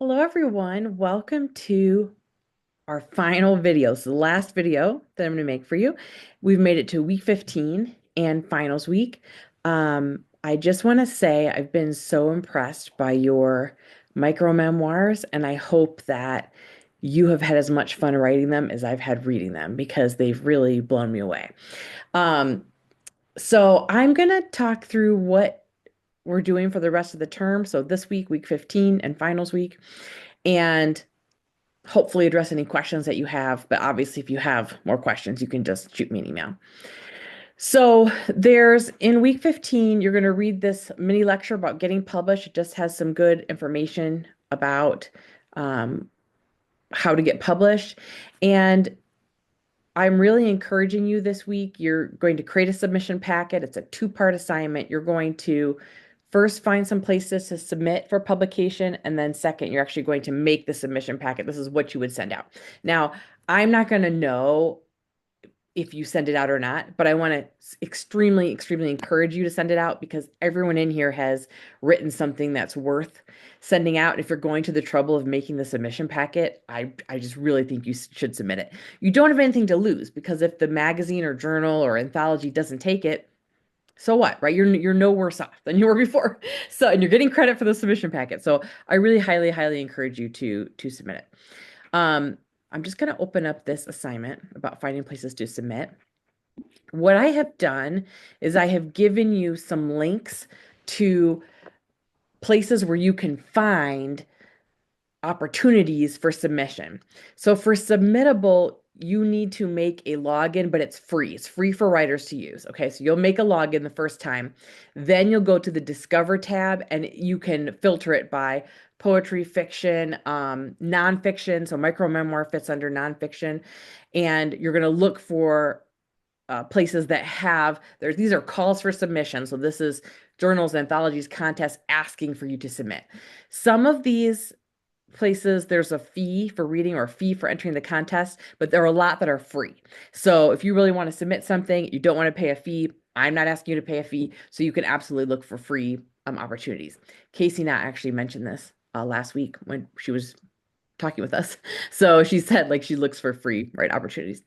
Hello, everyone. Welcome to our final video. So the last video that I'm going to make for you. We've made it to week 15 and finals week. I just want to say I've been so impressed by your micro memoirs, and I hope that you have had as much fun writing them as I've had reading them because they've really blown me away. Um, so I'm going to talk through what we're doing for the rest of the term. So this week, week 15 and finals week, and hopefully address any questions that you have. But obviously, if you have more questions, you can just shoot me an email. So there's in week 15, you're going to read this mini lecture about getting published. It just has some good information about um, how to get published. And I'm really encouraging you this week. You're going to create a submission packet. It's a two-part assignment. You're going to first find some places to submit for publication, and then second, you're actually going to make the submission packet. This is what you would send out. Now, I'm not going to know if you send it out or not, but I want to extremely, extremely encourage you to send it out because everyone in here has written something that's worth sending out. If you're going to the trouble of making the submission packet, I just really think you should submit it. You don't have anything to lose because if the magazine or journal or anthology doesn't take it, so what, right? You're no worse off than you were before. So, and you're getting credit for the submission packet. So I really highly, highly encourage you to submit it. I'm just going to open up this assignment about finding places to submit. What I have done is I have given you some links to places where you can find opportunities for submission. So for submittable, you need to make a login, but it's free. It's free for writers to use. Okay, so you'll make a login the first time. Then you'll go to the Discover tab and you can filter it by poetry, fiction, nonfiction. So micro memoir fits under nonfiction. And you're going to look for places that have these are calls for submission. So this is journals, anthologies, contests asking for you to submit. Some of these places there's a fee for reading or a fee for entering the contest, but there are a lot that are free. So if you really want to submit something, you don't want to pay a fee, I'm not asking you to pay a fee, so you can absolutely look for free opportunities. Casey Knott actually mentioned this last week when she was talking with us. So she said like she looks for free, right, opportunities.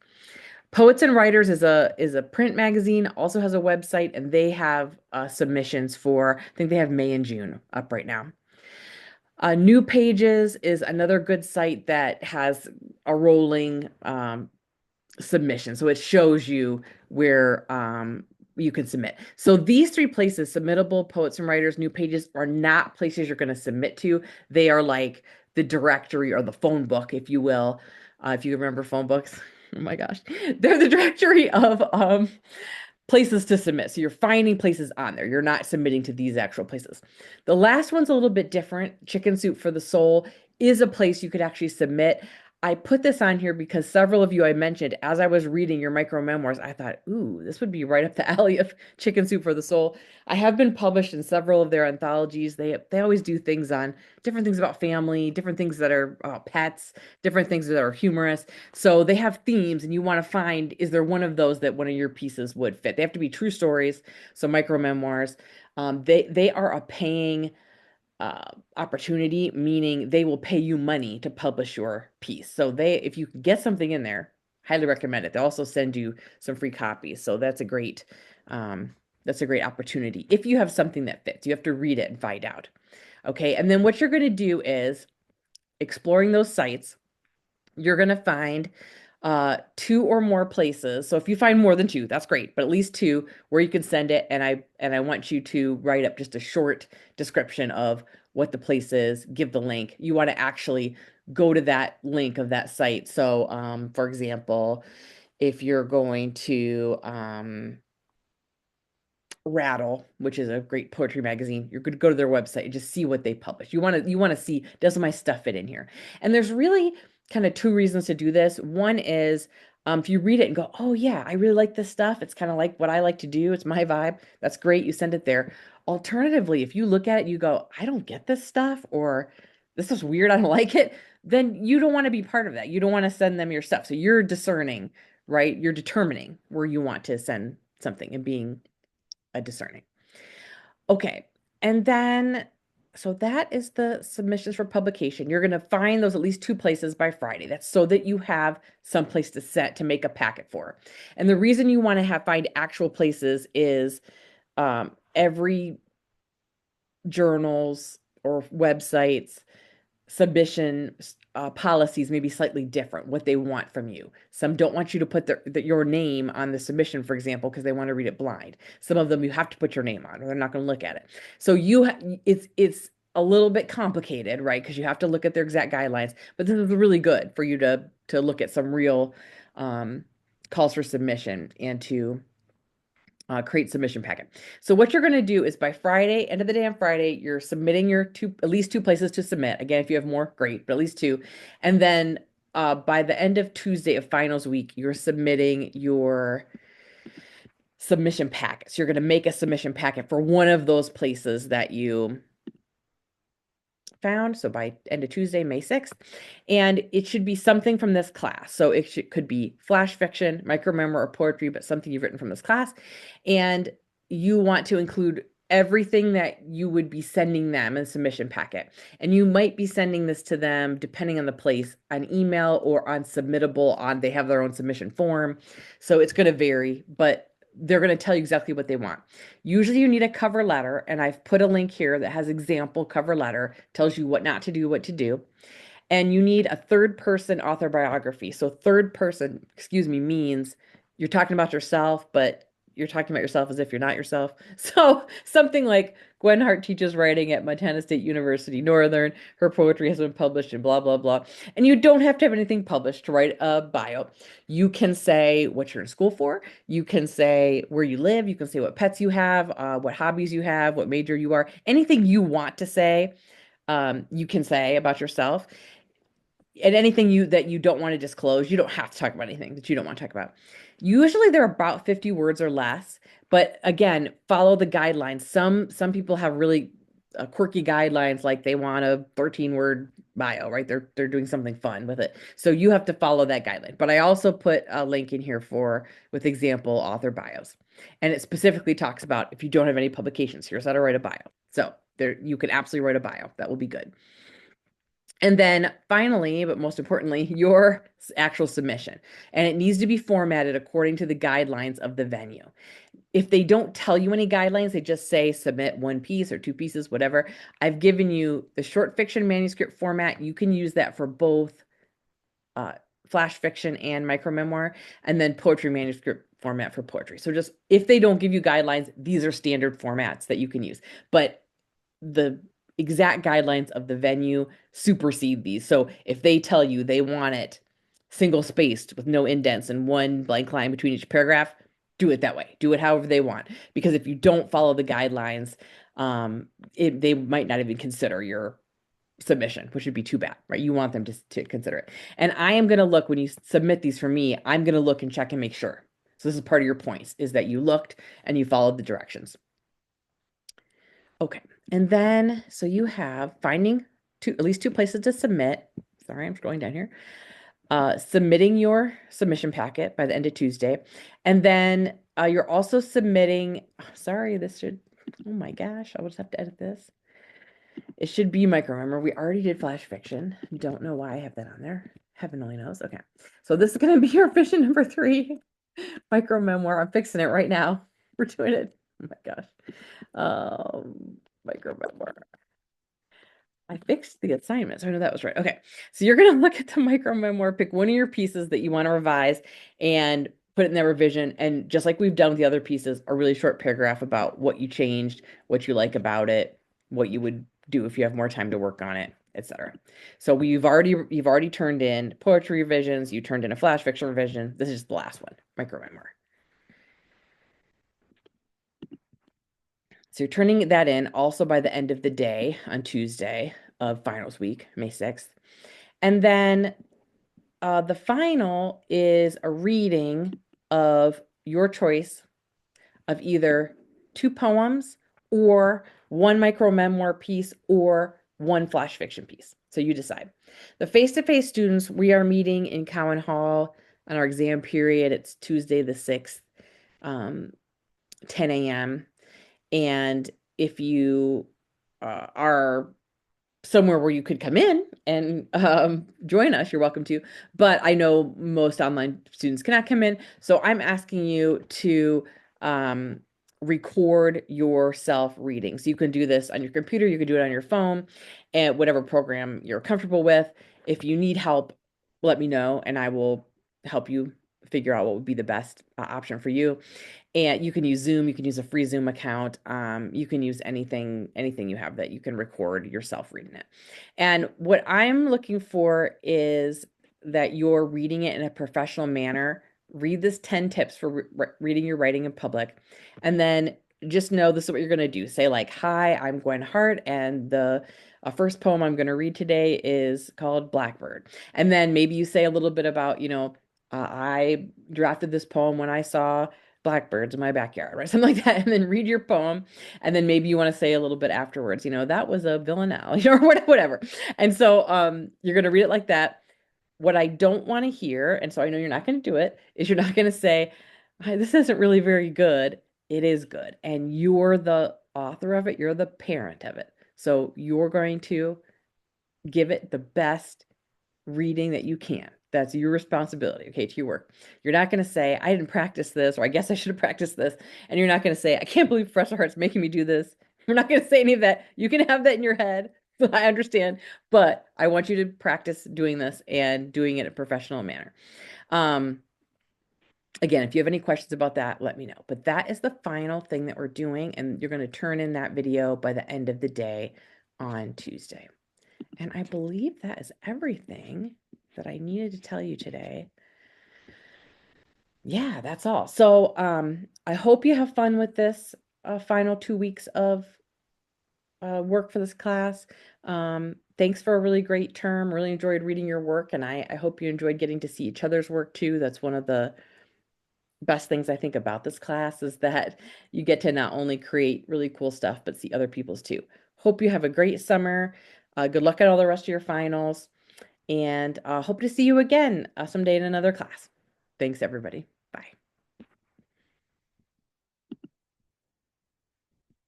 Poets and Writers is a print magazine, also has a website, and they have submissions for, I think they have May and June up right now. New Pages is another good site that has a rolling submission. So it shows you where you can submit. So these three places, Submittable, Poets and Writers, New Pages, are not places you're going to submit to. They are like the directory or the phone book, if you will. If you remember phone books. Oh my gosh. They're the directory of places to submit. So you're finding places on there. You're not submitting to these actual places. The last one's a little bit different. Chicken Soup for the Soul is a place you could actually submit. I put this on here because several of you I mentioned as I was reading your micro memoirs, I thought, ooh, this would be right up the alley of Chicken Soup for the Soul. I have been published in several of their anthologies. They always do things on different things about family, different things that are pets, different things that are humorous. So they have themes, and you want to find, is there one of those that one of your pieces would fit? They have to be true stories, so micro memoirs. They are a paying opportunity, meaning they will pay you money to publish your piece. So if you can get something in there, highly recommend it. They also send you some free copies. So that's a great opportunity. If you have something that fits, you have to read it and find out. Okay. And then what you're going to do is exploring those sites. You're going to find two or more places. So if you find more than two, that's great, but at least two where you can send it. And I want you to write up just a short description of what the place is, give the link. You want to actually go to that link of that site. So for example, if you're going to Rattle, which is a great poetry magazine, you're going to go to their website and just see what they publish. You want to see, does my stuff fit in here? And there's really kind of two reasons to do this. One is if you read it and go, oh yeah, I really like this stuff. It's kind of like what I like to do. It's my vibe. That's great. You send it there. Alternatively, if you look at it, you go, I don't get this stuff, or this is weird, I don't like it, then you don't want to be part of that. You don't want to send them your stuff. So you're discerning, right? You're determining where you want to send something and being a discerning. Okay. And then so that is the submissions for publication. You're going to find those at least 2 places by Friday. That's so that you have some place to set to make a packet for. And the reason you want to find actual places is every journals or websites submission policies may be slightly different, what they want from you. Some don't want you to put your name on the submission, for example, because they want to read it blind. Some of them you have to put your name on or they're not going to look at it. So it's a little bit complicated, right? Because you have to look at their exact guidelines, but this is really good for you to look at some real calls for submission and to create submission packet. So what you're going to do is by Friday, end of the day on Friday, you're submitting your at least 2 places to submit. Again, if you have more, great, but at least 2. And then by the end of Tuesday of finals week, you're submitting your submission packets. You're going to make a submission packet for one of those places that you found. So by end of Tuesday, May 6th, and it should be something from this class. So it could be flash fiction, micro memoir, or poetry, but something you've written from this class. And you want to include everything that you would be sending them in a submission packet. And you might be sending this to them, depending on the place, on email or on submittable they have their own submission form. So it's going to vary, but they're going to tell you exactly what they want. Usually you need a cover letter, and I've put a link here that has example cover letter, tells you what not to do, what to do. And you need a third person author biography. So third person, means you're talking about yourself, but you're talking about yourself as if you're not yourself. So something like Gwen Hart teaches writing at Montana State University Northern. Her poetry has been published in blah, blah, blah. And you don't have to have anything published to write a bio. You can say what you're in school for. You can say where you live. You can say what pets you have, what hobbies you have, what major you are. Anything you want to say, you can say about yourself. And anything that you don't want to disclose, you don't have to talk about anything that you don't want to talk about. Usually they're about 50 words or less, but again, follow the guidelines. Some people have really quirky guidelines, like they want a 13-word bio, right? They're doing something fun with it. So you have to follow that guideline. But I also put a link in here with example author bios. And it specifically talks about if you don't have any publications, here's how to write a bio. So there you can absolutely write a bio. That will be good. And then finally, but most importantly, your actual submission. And it needs to be formatted according to the guidelines of the venue. If they don't tell you any guidelines, they just say submit 1 piece or 2 pieces, whatever. I've given you the short fiction manuscript format. You can use that for both flash fiction and micro memoir, and then poetry manuscript format for poetry. So just if they don't give you guidelines, these are standard formats that you can use. But the exact guidelines of the venue supersede these. So if they tell you they want it single spaced with no indents and 1 blank line between each paragraph, do it that way. Do it however they want. Because if you don't follow the guidelines, they might not even consider your submission, which would be too bad, right? You want them to consider it. And I am going to look when you submit these for me, I'm going to look and check and make sure. So this is part of your points, is that you looked and you followed the directions. Okay, and then, so you have finding at least 2 places to submit. Sorry, I'm scrolling down here. Submitting your submission packet by the end of Tuesday. And then you're also submitting, sorry, oh my gosh, I will just have to edit this. It should be micro memoir. We already did flash fiction. Don't know why I have that on there. Heaven only knows. Okay, so this is going to be your revision number 3, micro memoir. I'm fixing it right now. We're doing it. Oh my gosh. Micro memoir. I fixed the assignment, so I know that was right. Okay, so you're going to look at the micro memoir, pick one of your pieces that you want to revise, and put it in that revision. And just like we've done with the other pieces, a really short paragraph about what you changed, what you like about it, what you would do if you have more time to work on it, etc. So you've already turned in poetry revisions. You turned in a flash fiction revision. This is the last one, micro memoir. So you're turning that in also by the end of the day on Tuesday of finals week, May 6th. And then the final is a reading of your choice of either 2 poems or 1 micro memoir piece or 1 flash fiction piece. So you decide. The face-to-face students, we are meeting in Cowan Hall on our exam period. It's Tuesday the 6th, 10 a.m. And if you are somewhere where you could come in and join us, you're welcome to. But I know most online students cannot come in. So I'm asking you to um, record yourself reading. So you can do this on your computer, you can do it on your phone, and whatever program you're comfortable with. If you need help, let me know and I will help you figure out what would be the best option for you. And you can use Zoom, you can use a free Zoom account. You can use anything you have that you can record yourself reading it. And what I'm looking for is that you're reading it in a professional manner. Read this 10 tips for reading your writing in public. And then just know this is what you're going to do. Say like, "Hi, I'm Gwen Hart, and the first poem I'm going to read today is called Blackbird." And then maybe you say a little bit about, I drafted this poem when I saw blackbirds in my backyard, right? Something like that. And then read your poem. And then maybe you want to say a little bit afterwards, that was a villanelle, or whatever. And so you're going to read it like that. What I don't want to hear, and so I know you're not going to do it, is you're not going to say, "This isn't really very good." It is good. And you're the author of it, you're the parent of it. So you're going to give it the best reading that you can. That's your responsibility, okay, to your work. You're not going to say, "I didn't practice this," or "I guess I should have practiced this." And you're not going to say, "I can't believe Professor Hart's making me do this." You're not going to say any of that. You can have that in your head. I understand, but I want you to practice doing this and doing it in a professional manner. Again, if you have any questions about that, let me know. But that is the final thing that we're doing, and you're going to turn in that video by the end of the day on Tuesday. And I believe that is everything that I needed to tell you today. Yeah, that's all. So I hope you have fun with this final 2 weeks of work for this class. Thanks for a really great term. Really enjoyed reading your work, and I hope you enjoyed getting to see each other's work too. That's one of the best things I think about this class, is that you get to not only create really cool stuff, but see other people's too. Hope you have a great summer. Good luck at all the rest of your finals. And hope to see you again someday in another class. Thanks, everybody. Bye.